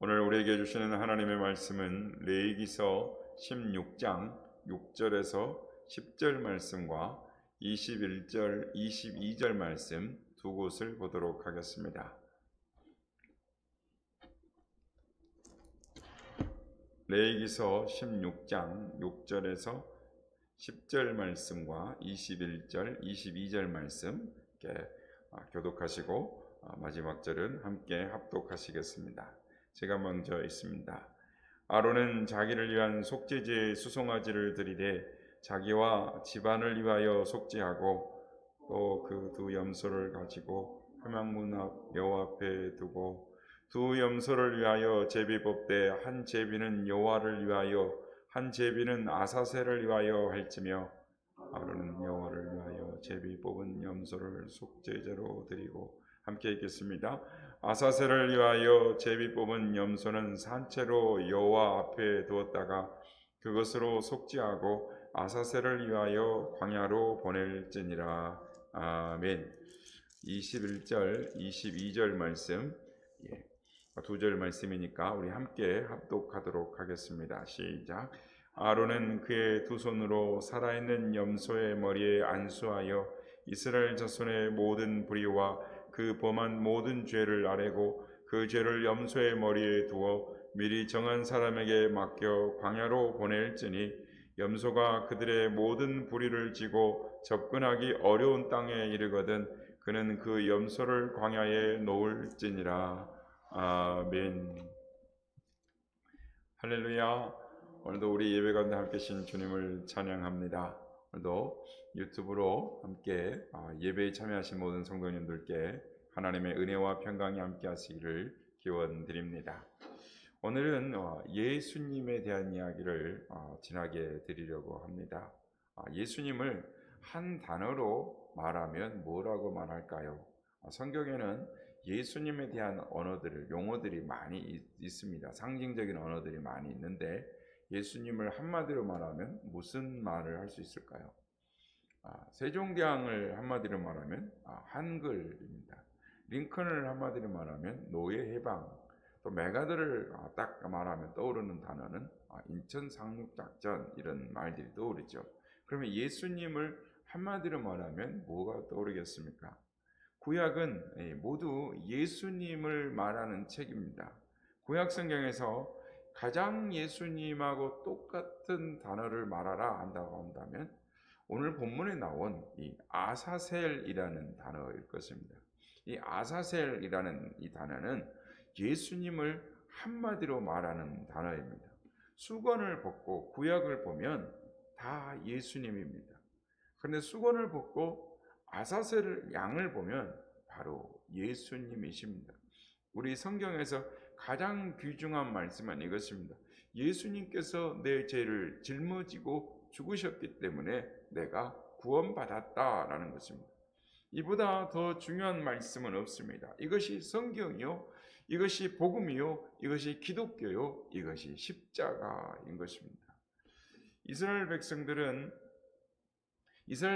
오늘 우리에게 주시는 하나님의 말씀은 레위기서 16장 6절에서 10절 말씀과 21절, 22절 말씀 두 곳을 보도록 하겠습니다. 레위기서 16장 6절에서 10절 말씀과 21절, 22절 말씀 교독하시고 마지막 절은 함께 합독하시겠습니다. 제가 먼저 읽습니다. 아론은 자기를 위한 속죄제의 수송아지를 드리되 자기와 집안을 위하여 속죄하고 또 그 두 염소를 가지고 회막문 앞 여호와 앞에 두고 두 염소를 위하여 제비 뽑되 한 제비는 여호와를 위하여 한 제비는 아사셀을 위하여 할지며 아론은 여호와를 위하여 제비 뽑은 염소를 속죄제로 드리고 함께 읽겠습니다. 아사셀을 위하여 제비 뽑은 염소는 산채로 여호와 앞에 두었다가 그것으로 속죄하고 아사셀을 위하여 광야로 보낼지니라. 아멘. 21절, 22절 말씀, 두 절 말씀이니까 우리 함께 합독하도록 하겠습니다. 시작. 아론은 그의 두 손으로 살아있는 염소의 머리에 안수하여 이스라엘 자손의 모든 불의와 그 범한 모든 죄를 아뢰고 그 죄를 염소의 머리에 두어 미리 정한 사람에게 맡겨 광야로 보낼지니 염소가 그들의 모든 불의를 지고 접근하기 어려운 땅에 이르거든 그는 그 염소를 광야에 놓을지니라. 아멘. 할렐루야. 오늘도 우리 예배 가운데 함께 계신 주님을 찬양합니다. 오늘도 유튜브로 함께 예배에 참여하신 모든 성도님들께 하나님의 은혜와 평강이 함께 하시기를 기원드립니다. 오늘은 예수님에 대한 이야기를 진하게 드리려고 합니다. 예수님을 한 단어로 말하면 뭐라고 말할까요? 성경에는 예수님에 대한 언어들을, 용어들이 많이 있습니다. 상징적인 언어들이 많이 있는데 예수님을 한마디로 말하면 무슨 말을 할 수 있을까요? 세종대왕을 한마디로 말하면 한글입니다. 링컨을 한마디로 말하면 노예해방, 또 메가더를 딱 말하면 떠오르는 단어는 인천 상륙작전, 이런 말들이 떠오르죠. 그러면 예수님을 한마디로 말하면 뭐가 떠오르겠습니까? 구약은 모두 예수님을 말하는 책입니다. 구약 성경에서 가장 예수님하고 똑같은 단어를 말하라 한다고 한다면 오늘 본문에 나온 이 아사셀이라는 단어일 것입니다. 이 아사셀이라는 이 단어는 예수님을 한마디로 말하는 단어입니다. 수건을 벗고 구약을 보면 다 예수님입니다. 그런데 수건을 벗고 아사셀 양을 보면 바로 예수님이십니다. 우리 성경에서 가장 귀중한 말씀은 이것입니다. 예수님께서 내 죄를 짊어지고 죽으셨기 때문에 내가 구원받았다라는 것입니다. 이보다 더 중요한 말씀은 없습니다. 이것이 성경이요, 이것이 복음이요, 이것이 기독교요, 이것이 십자가인 것입니다. 이스라엘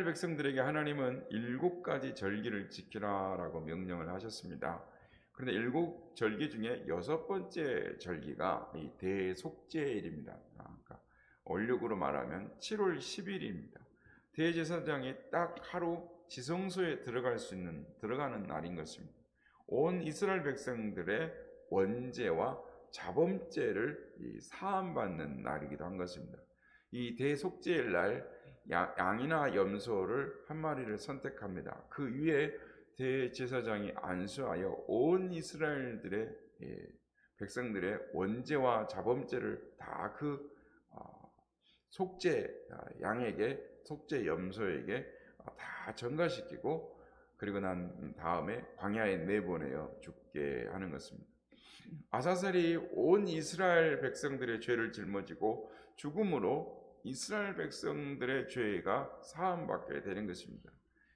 백성들에게 하나님은 7가지 절기를 지키라라고 명령을 하셨습니다. 그런데 7절기 중에 6번째 절기가 이 대속죄일입니다. 그러니까 원력으로 말하면 7월 10일입니다. 대제사장이 딱 하루 지성소에 들어가는 날인 것입니다. 온 이스라엘 백성들의 원죄와 자범죄를 사함받는 날이기도 한 것입니다. 이 대속죄일 날 양이나 염소를 한 마리를 선택합니다. 그 위에 대제사장이 안수하여 온 이스라엘들의 백성들의 원죄와 자범죄를 다 그 속죄 양에게, 속죄 염소에게 다 전가시키고 그리고 난 다음에 광야에 내보내어 죽게 하는 것입니다. 아사셀이 온 이스라엘 백성들의 죄를 짊어지고 죽음으로 이스라엘 백성들의 죄가 사함받게 되는 것입니다.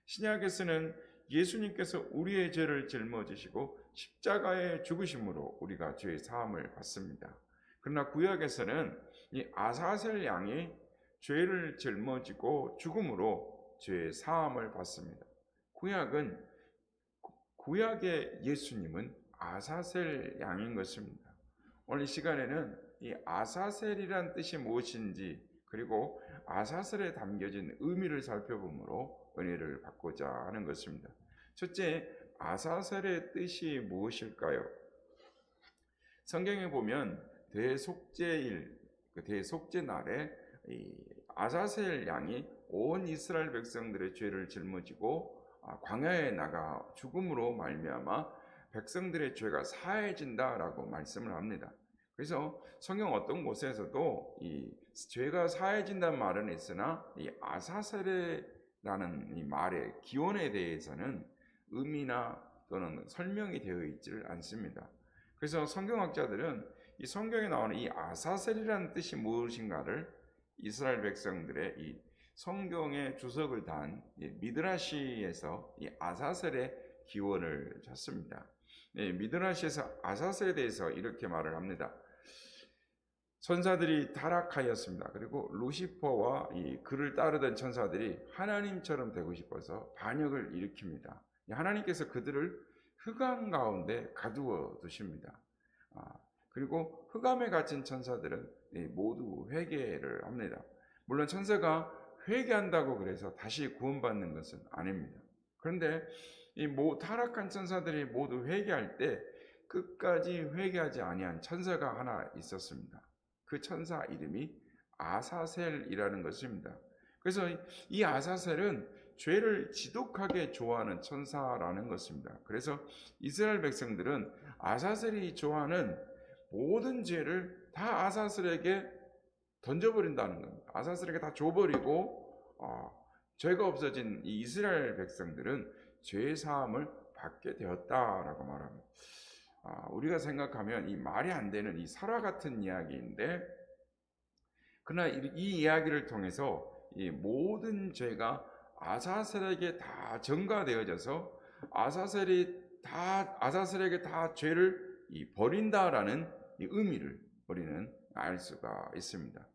신약에서는 예수님께서 우리의 죄를 짊어지시고 십자가에 죽으심으로 우리가 죄의 사함을 받습니다. 그러나 구약에서는 이 아사셀 양이 죄를 짊어지고 죽음으로 죄의 사함을 받습니다. 구약의 예수님은 아사셀 양인 것입니다. 오늘 이 시간에는 이 아사셀이란 뜻이 무엇인지 그리고 아사셀에 담겨진 의미를 살펴보므로 은혜를 받고자 하는 것입니다. 첫째, 아사셀의 뜻이 무엇일까요? 성경에 보면 대속죄일, 그 대속죄 날에 이 아사셀 양이 온 이스라엘 백성들의 죄를 짊어지고 광야에 나가 죽음으로 말미암아 백성들의 죄가 사해진다라고 말씀을 합니다. 그래서 성경 어떤 곳에서도 이 죄가 사해진다는 말은 있으나 이 아사셀이라는 이 말의 기원에 대해서는 의미나 또는 설명이 되어 있지를 않습니다. 그래서 성경학자들은 이 성경에 나오는 이 아사셀이라는 뜻이 무엇인가를 이스라엘 백성들의 이 성경의 주석을 단 미드라시에서 이 아사셀의 기원을 찾습니다. 미드라시에서 아사셀에 대해서 이렇게 말을 합니다. 천사들이 타락하였습니다. 그리고 루시퍼와 이 그를 따르던 천사들이 하나님처럼 되고 싶어서 반역을 일으킵니다. 하나님께서 그들을 흑암 가운데 가두어 두십니다. 그리고 흑암에 갇힌 천사들은 모두 회개를 합니다. 물론 천사가 회개한다고 그래서 다시 구원받는 것은 아닙니다. 그런데 이 타락한 천사들이 모두 회개할 때 끝까지 회개하지 아니한 천사가 하나 있었습니다. 그 천사 이름이 아사셀이라는 것입니다. 그래서 이 아사셀은 죄를 지독하게 좋아하는 천사라는 것입니다. 그래서 이스라엘 백성들은 아사셀이 좋아하는 모든 죄를 다 아사셀에게 던져버린다는 겁니다. 아사셀에게 다 줘버리고 죄가 없어진 이 이스라엘 백성들은 죄 사함을 받게 되었다라고 말합니다. 우리가 생각하면 이 말이 안 되는 이 설화 같은 이야기인데, 그러나 이 이야기를 통해서 이 모든 죄가 아사셀에게 다 전가되어져서 아사셀에게 다 죄를 버린다라는 이 의미를 우리는 알 수가 있습니다.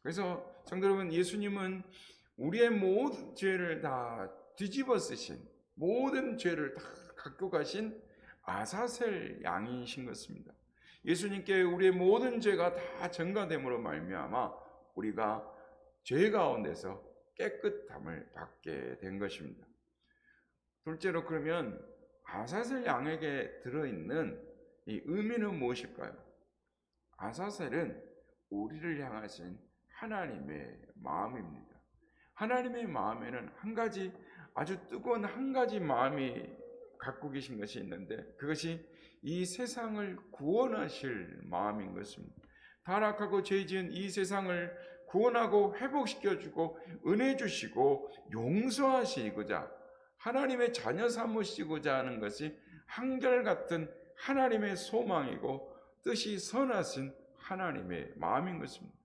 그래서 성도 여러분, 예수님은 우리의 모든 죄를 다 뒤집어 쓰신, 모든 죄를 다 갖고 가신 아사셀 양이신 것입니다. 예수님께 우리의 모든 죄가 다 전가됨으로 말미암아 우리가 죄 가운데서 깨끗함을 받게 된 것입니다. 둘째로, 그러면 아사셀 양에게 들어있는 이 의미는 무엇일까요? 아사셀은 우리를 향하신 하나님의 마음입니다. 하나님의 마음에는 아주 뜨거운 한 가지 마음이 갖고 계신 것이 있는데, 그것이 이 세상을 구원하실 마음인 것입니다. 타락하고 죄 지은 이 세상을 구원하고 회복시켜주고 은혜 주시고 용서하시고자 하나님의 자녀 삼으시고자 하는 것이 한결같은 하나님의 소망이고 뜻이 선하신 하나님의 마음인 것입니다.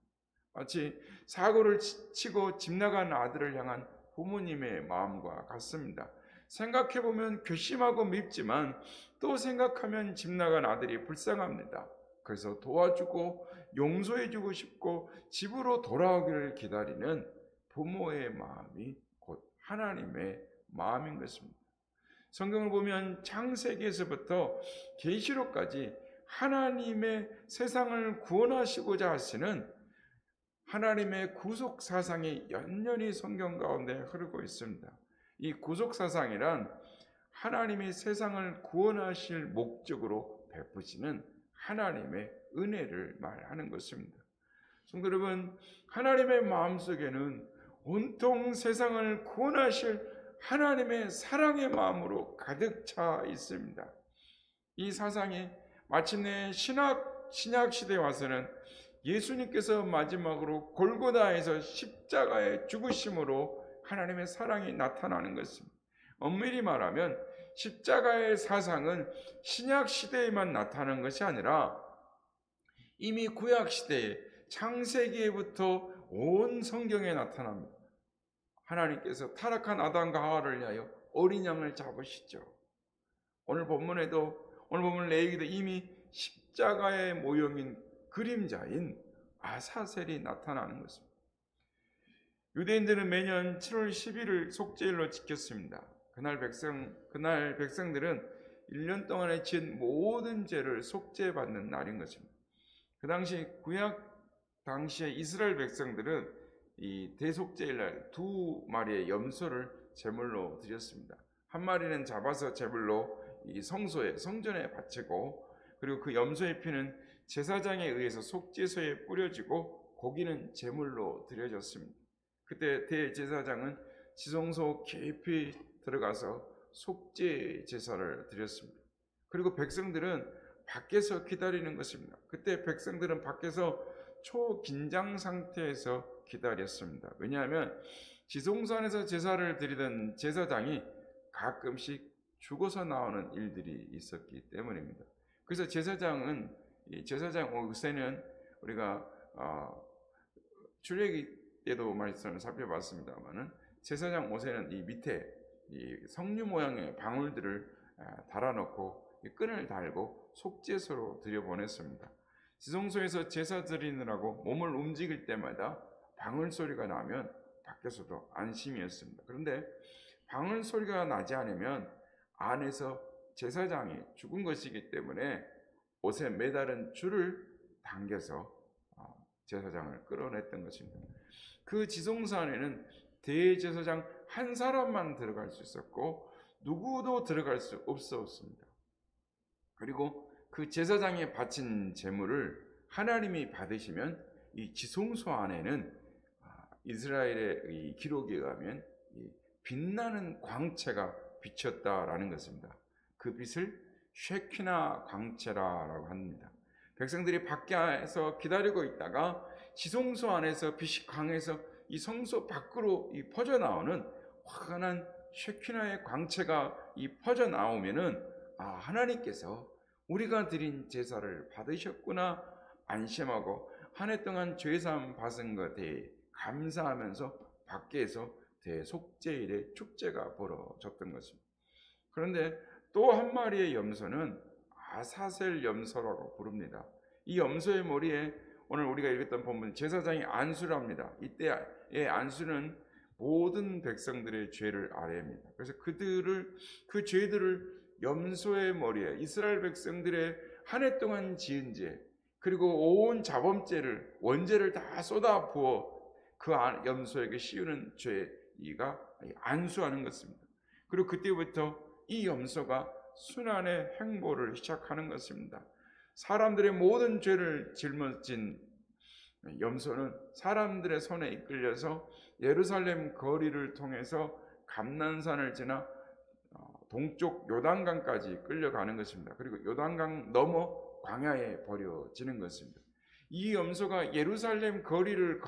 마치 사고를 치고 집 나간 아들을 향한 부모님의 마음과 같습니다. 생각해보면 괘씸하고 밉지만 또 생각하면 집 나간 아들이 불쌍합니다. 그래서 도와주고 용서해주고 싶고 집으로 돌아오기를 기다리는 부모의 마음이 곧 하나님의 마음인 것입니다. 성경을 보면 창세기에서부터 계시록까지 하나님의 세상을 구원하시고자 하시는 하나님의 구속 사상이 연연히 성경 가운데 흐르고 있습니다. 이 구속 사상이란 하나님이 세상을 구원하실 목적으로 베푸시는 하나님의 은혜를 말하는 것입니다. 성도 여러분, 하나님의 마음속에는 온통 세상을 구원하실 하나님의 사랑의 마음으로 가득 차 있습니다. 이 사상이 마침내 신약 시대에 와서는 예수님께서 마지막으로 골고다에서 십자가의 죽으심으로 하나님의 사랑이 나타나는 것입니다. 엄밀히 말하면 십자가의 사상은 신약 시대에만 나타나는 것이 아니라 이미 구약 시대에 창세기에부터 온 성경에 나타납니다. 하나님께서 타락한 아담과 하와를 위하여 어린 양을 잡으시죠. 오늘 본문 레위기도 이미 십자가의 모형인 그림자인 아사셀이 나타나는 것입니다. 유대인들은 매년 7월 10일을 속죄일로 지켰습니다. 그날 백성들은 1년 동안에 지은 모든 죄를 속죄받는 날인 것입니다. 그 당시 구약 당시에 이스라엘 백성들은 이 대속죄일날 2마리의 염소를 제물로 드렸습니다. 한 마리는 잡아서 제물로 이 성전에 바치고, 그리고 그 염소의 피는 제사장에 의해서 속죄소에 뿌려지고 고기는 제물로 드려졌습니다. 그때 대제사장은 지성소 깊이 들어가서 속죄 제사를 드렸습니다. 그리고 백성들은 밖에서 기다리는 것입니다. 그때 백성들은 밖에서 초긴장 상태에서 기다렸습니다. 왜냐하면 지성소 안에서 제사를 드리던 제사장이 가끔씩 죽어서 나오는 일들이 있었기 때문입니다. 그래서 제사장 옷에는 우리가 출애굽기 때도 말씀을 살펴봤습니다만은 제사장 옷에는 이 밑에 이 석류 모양의 방울들을 달아놓고 끈을 달고 속죄소로 들여보냈습니다. 지성소에서 제사 드리느라고 몸을 움직일 때마다 방울 소리가 나면 밖에서도 안심이었습니다. 그런데 방울 소리가 나지 않으면 안에서 제사장이 죽은 것이기 때문에 옷에 매달은 줄을 당겨서 제사장을 끌어냈던 것입니다. 그 지성소 안에는 대제사장 한 사람만 들어갈 수 있었고 누구도 들어갈 수 없었습니다. 그리고 그 제사장이 바친 제물을 하나님이 받으시면 이 지성소 안에는 이스라엘의 이 기록에 의하면 빛나는 광채가 비쳤다라는 것입니다. 그 빛을 쉐키나 광채라고 합니다. 백성들이 밖에서 기다리고 있다가 지성소 안에서 빛이 강해서 이 성소 밖으로 퍼져 나오는 환한 쉐키나의 광채가 퍼져 나오면은 하나님께서 우리가 드린 제사를 받으셨구나 안심하고 한 해 동안 죄사함 받은 것에 감사하면서 밖에서 대속죄일의 축제가 벌어졌던 것입니다. 그런데 또 한 마리의 염소는 아사셀 염소라고 부릅니다. 이 염소의 머리에 오늘 우리가 읽었던 본문 제사장이 안수를 합니다. 이때의 안수는 모든 백성들의 죄를 아뢰입니다. 그래서 그 죄들을 염소의 머리에 이스라엘 백성들의 한 해 동안 지은 죄, 그리고 온 자범죄를 원죄를 다 쏟아 부어 그 염소에게 씌우는 죄가 안수하는 것입니다. 그리고 그때부터 이 염소가 순환의 행보를 시작하는 것입니다. 사람들의 모든 죄를 짊어진 염소는 사람들의 손에 이끌려서 예루살렘 거리를 통해서 감난산을 지나 동쪽 요단강까지 끌려가는 것입니다. 그리고 요단강 넘어 광야에 버려지는 것입니다. 이 염소가 예루살렘 거리를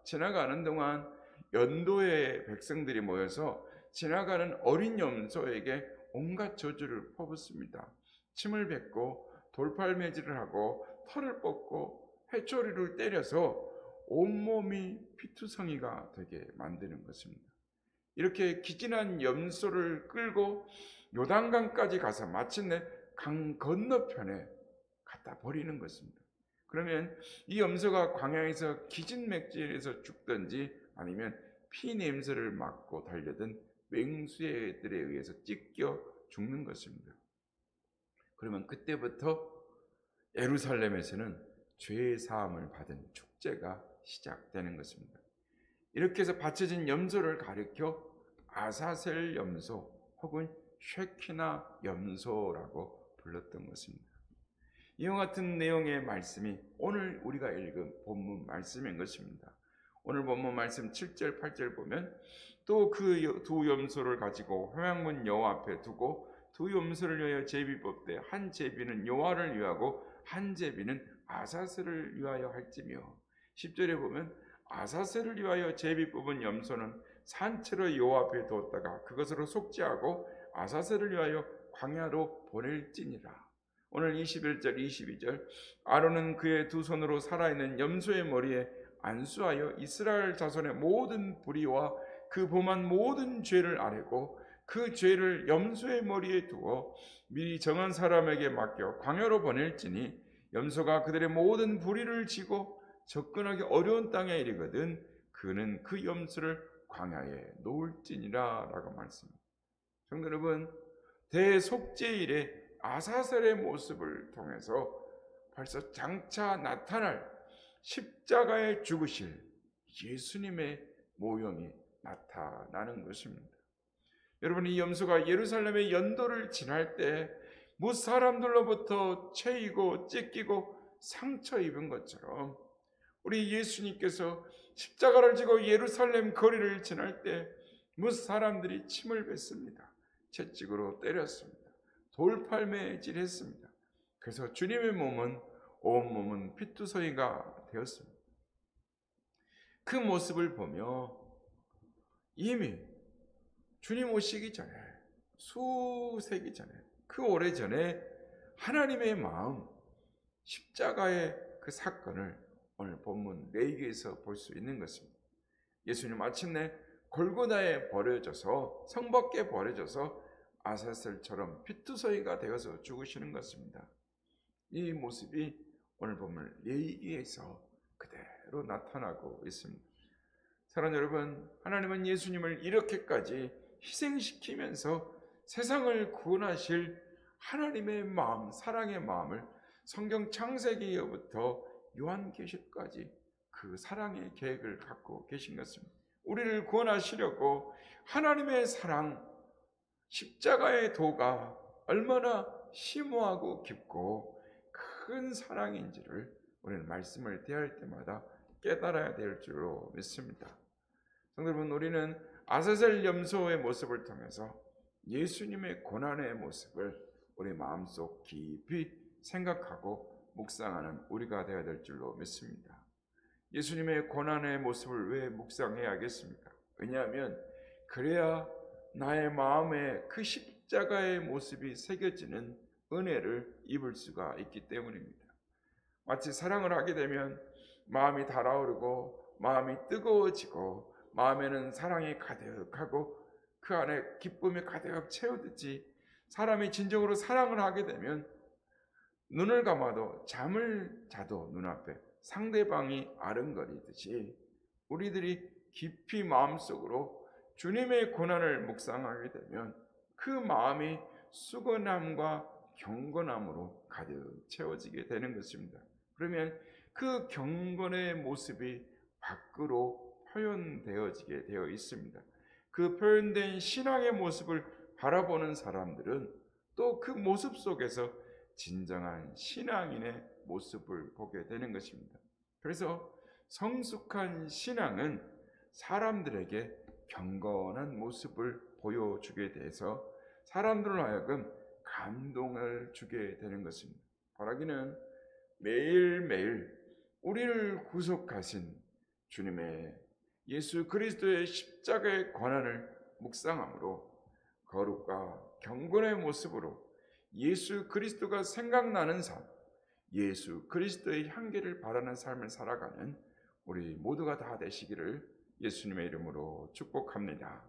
지나가는 동안 연도의 백성들이 모여서 지나가는 어린 염소에게 온갖 저주를 퍼붓습니다. 침을 뱉고 돌팔매질을 하고 털을 뽑고 회초리를 때려서 온몸이 피투성이가 되게 만드는 것입니다. 이렇게 기진한 염소를 끌고 요단강까지 가서 마침내 강 건너편에 갖다 버리는 것입니다. 그러면 이 염소가 광야에서 기진맥진해서 죽든지 아니면 피 냄새를 맡고 달려든 맹수들에 의해서 찢겨 죽는 것입니다. 그러면 그때부터 예루살렘에서는 죄 사함을 받은 축제가 시작되는 것입니다. 이렇게 해서 바쳐진 염소를 가리켜 아사셀 염소 혹은 쉐키나 염소라고 불렀던 것입니다. 이와 같은 내용의 말씀이 오늘 우리가 읽은 본문 말씀인 것입니다. 오늘 본문 말씀 7절 8절 보면 또 그 두 염소를 가지고 회막문 여호와 앞에 두고 두 염소를 위하여 제비 뽑되 한 제비는 여호와를 위하고 한 제비는 아사셀을 위하여 할지며 10절에 보면 아사셀을 위하여 제비 뽑은 염소는 산채로 여호와 앞에 두었다가 그것으로 속죄하고 아사셀을 위하여 광야로 보낼지니라. 오늘 21절 22절 아론은 그의 두 손으로 살아있는 염소의 머리에 안수하여 이스라엘 자손의 모든 불의와 그 범한 모든 죄를 아뢰고 그 죄를 염소의 머리에 두어 미리 정한 사람에게 맡겨 광야로 보낼지니 염소가 그들의 모든 불의를 지고 접근하기 어려운 땅에 이르거든 그는 그 염소를 광야에 놓을지니라 라고 말씀합니다. 성도 여러분, 대속죄일에 아사셀의 모습을 통해서 벌써 장차 나타날 십자가에 죽으실 예수님의 모형이 나타나는 것입니다. 여러분, 이 염소가 예루살렘의 연도를 지날 때 못 사람들로부터 채이고 찢기고 상처 입은 것처럼 우리 예수님께서 십자가를 지고 예루살렘 거리를 지날 때 못 사람들이 침을 뱉습니다. 채찍으로 때렸습니다. 돌팔매질했습니다. 그래서 주님의 몸은 온몸은 피투성이가 되었습니다. 그 모습을 보며 이미 주님 오시기 전에, 수세기 전에, 그 오래전에 하나님의 마음, 십자가의 그 사건을 오늘 본문 레위기에서 볼 수 있는 것입니다. 예수님 마침내 골고다에 버려져서, 성 밖에 버려져서 아사셀처럼 피투성이가 되어서 죽으시는 것입니다. 이 모습이 오늘 본문 레위기에서 그대로 나타나고 있습니다. 사랑하는 여러분, 하나님은 예수님을 이렇게까지 희생시키면서 세상을 구원하실 하나님의 마음, 사랑의 마음을 성경 창세기부터 요한계시까지 그 사랑의 계획을 갖고 계신 것입니다. 우리를 구원하시려고 하나님의 사랑, 십자가의 도가 얼마나 심오하고 깊고 큰 사랑인지를 우리는 말씀을 대할 때마다 깨달아야 될 줄로 믿습니다. 성도 여러분, 우리는 아사셀 염소의 모습을 통해서 예수님의 고난의 모습을 우리 마음속 깊이 생각하고 묵상하는 우리가 되어야 될 줄로 믿습니다. 예수님의 고난의 모습을 왜 묵상해야겠습니까? 왜냐하면 그래야 나의 마음에 그 십자가의 모습이 새겨지는 은혜를 입을 수가 있기 때문입니다. 마치 사랑을 하게 되면 마음이 달아오르고 마음이 뜨거워지고 마음에는 사랑이 가득하고 그 안에 기쁨이 가득 채우듯이 사람이 진정으로 사랑을 하게 되면 눈을 감아도 잠을 자도 눈앞에 상대방이 아른거리듯이 우리들이 깊이 마음속으로 주님의 고난을 묵상하게 되면 그 마음이 수건함과 경건함으로 가득 채워지게 되는 것입니다. 그러면 그 경건의 모습이 밖으로 표현되어지게 되어 있습니다. 그 표현된 신앙의 모습을 바라보는 사람들은 또 그 모습 속에서 진정한 신앙인의 모습을 보게 되는 것입니다. 그래서 성숙한 신앙은 사람들에게 경건한 모습을 보여주게 돼서 사람들로 하여금 감동을 주게 되는 것입니다. 바라기는 매일매일 우리를 구속하신 주님의 예수 그리스도의 십자가의 권한을 묵상함으로 거룩과 경건의 모습으로 예수 그리스도가 생각나는 삶, 예수 그리스도의 향기를 바라는 삶을 살아가는 우리 모두가 다 되시기를 예수님의 이름으로 축복합니다.